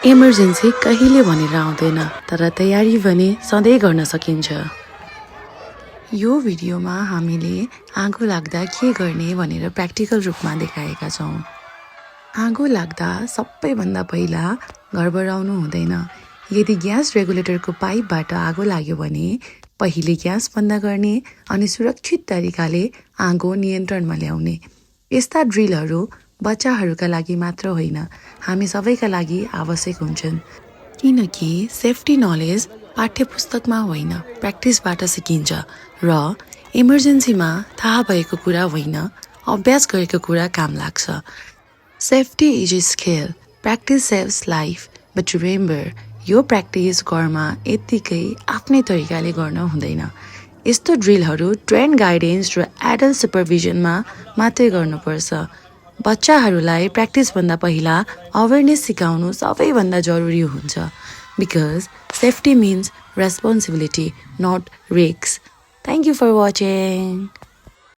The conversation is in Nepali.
इमर्जेन्सी कहिले भनेर आउँदैन, तर तयारी भने सधैँ गर्न सकिन्छ। यो भिडियोमा हामीले आगो लाग्दा के गर्ने भनेर प्र्याक्टिकल रूपमा देखाएका छौँ। आगो लाग्दा सबैभन्दा पहिला घरबराउनु हुँदैन। यदि ग्यास रेगुलेटरको पाइपबाट आगो लाग्यो भने पहिले ग्यास बन्द गर्ने अनि सुरक्षित तरिकाले आगो नियन्त्रणमा ल्याउने। यस्ता ड्रिलहरू बच्चाहरूका लागि मात्र होइन, हामी सबैका लागि आवश्यक हुन्छन्, किनकि सेफ्टी नलेज पाठ्यपुस्तकमा होइन, प्र्याक्टिसबाट सिकिन्छ र इमर्जेन्सीमा थाहा भएको कुरा होइन, अभ्यास गरेको कुरा काम लाग्छ। Safety is a skill, practice saves life, but remember, यो प्र्याक्टिस घरमा यत्तिकै आफ्नै तरिकाले गर्न हुँदैन। यस्तो ड्रिलहरू ट्रेन गाइडेन्स र एडल्ट सुपरभिजनमा मात्रै गर्नुपर्छ। बच्चाहरूलाई प्र्याक्टिसभन्दा पहिला अवेरनेस सिकाउनु सबैभन्दा जरुरी हुन्छ, because safety means responsibility, not risk. Thank you for watching.